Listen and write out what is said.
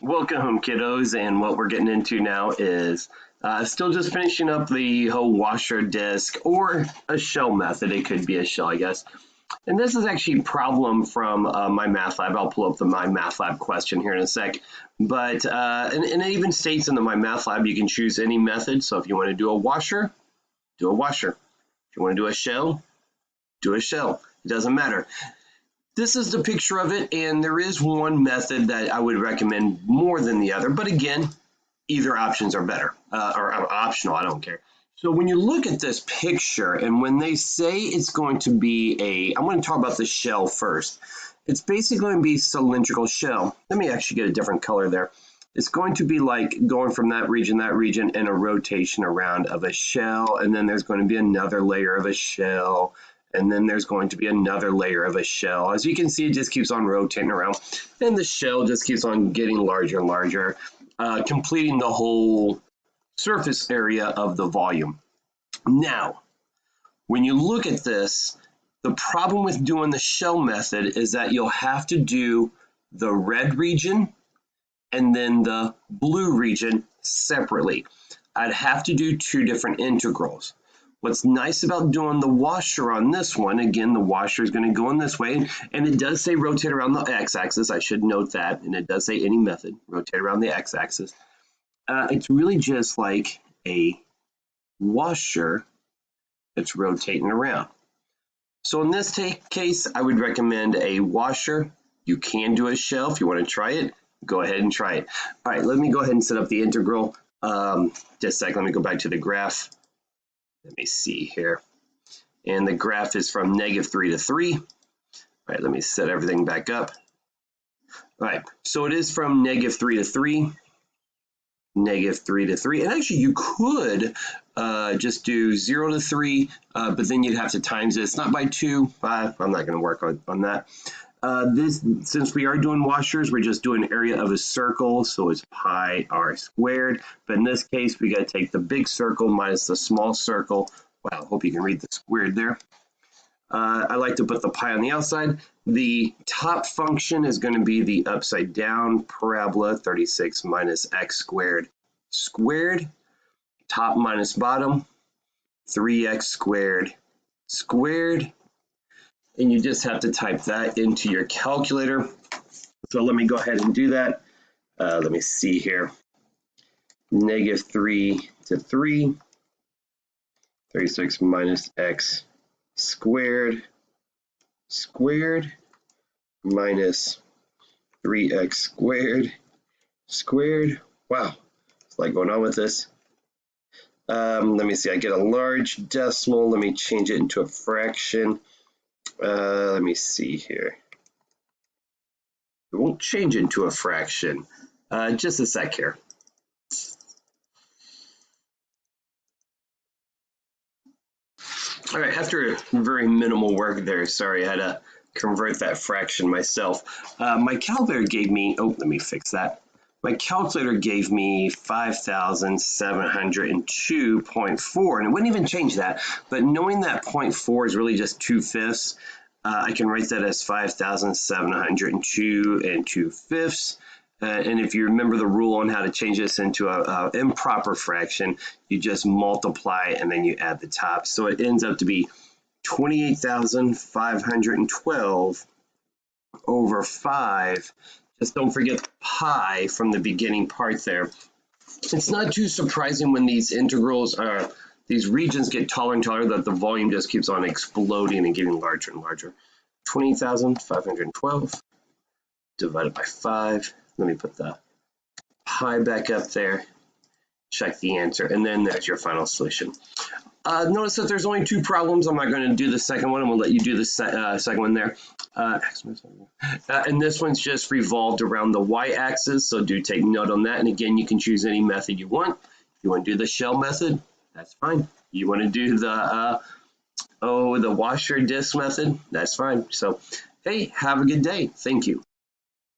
Welcome home, kiddos, and what we're getting into now is still just finishing up the whole washer disc or a shell method. It could be a shell, I guess. And this is actually a problem from MyMathLab. I'll pull up the MyMathLab question here in a sec. But and it even states in the MyMathLab you can choose any method. So if you want to do a washer, do a washer. If you want to do a shell, do a shell. It doesn't matter. This is the picture of it, and there is one method that I would recommend more than the other, but again, either options are better, or optional, I don't care. So when you look at this picture, and when they say it's going to be I'm going to talk about the shell first. It's basically going to be cylindrical shell. Let me actually get a different color there. It's going to be like going from that region, and a rotation around of a shell, and then there's going to be another layer of a shell, and then there's going to be another layer of a shell. As you can see, it just keeps on rotating around, and the shell just keeps on getting larger and larger, completing the whole surface area of the volume. Now, when you look at this, the problem with doing the shell method is that you'll have to do the red region and then the blue region separately. I'd have to do two different integrals. What's nice about doing the washer on this one, again, the washer is going to go in this way, and it does say rotate around the x-axis. I should note that, and it does say any method, rotate around the x-axis. It's really just like a washer that's rotating around. So in this case, I would recommend a washer. You can do a shell if you want to try it. Go ahead and try it. All right, let me go ahead and set up the integral. Just a second, let me go back to the graph. Let me see here. And the graph is from -3 to 3. All right, let me set everything back up. All right, so it is from -3 to 3, -3 to 3. And actually, you could just do 0 to 3, but then you'd have to times it. It's not by 2. I'm not going to work on that. Since we are doing washers, we're just doing area of a circle, so it's pi r squared. But in this case, we got to take the big circle minus the small circle. Wow, hope you can read the squared there. I like to put the pi on the outside. The top function is going to be the upside down parabola, 36 minus x squared squared. Top minus bottom, 3x squared squared. And you just have to type that into your calculator. So let me go ahead and do that. Let me see here. -3 to 3, 36 minus x squared squared minus 3x squared squared. Wow, it's like going on with this. Let me see, I get a large decimal. Let me change it into a fraction. Let me see here. It won't change into a fraction. Just a sec here. All right, after very minimal work there, sorry, I had to convert that fraction myself. My calculator gave me, let me fix that. My calculator gave me 5,702.4, and it wouldn't even change that. But knowing that 0.4 is really just 2/5, I can write that as 5,702 and 2/5. And if you remember the rule on how to change this into an improper fraction, you just multiply and then you add the top. So it ends up to be 28,512 over 5. Just don't forget pi from the beginning part there. It's not too surprising when these integrals these regions get taller and taller that the volume just keeps on exploding and getting larger and larger. 20,512 divided by 5. Let me put the pi back up there. Check the answer, and then there's your final solution. Notice that there's only 2 problems. I'm not going to do the second one. I'm going to let you do the second one there. And this one's just revolved around the y-axis, so do take note on that. And again, you can choose any method you want. If you want to do the shell method, that's fine. You want to do the washer disc method, that's fine. So, hey, have a good day. Thank you.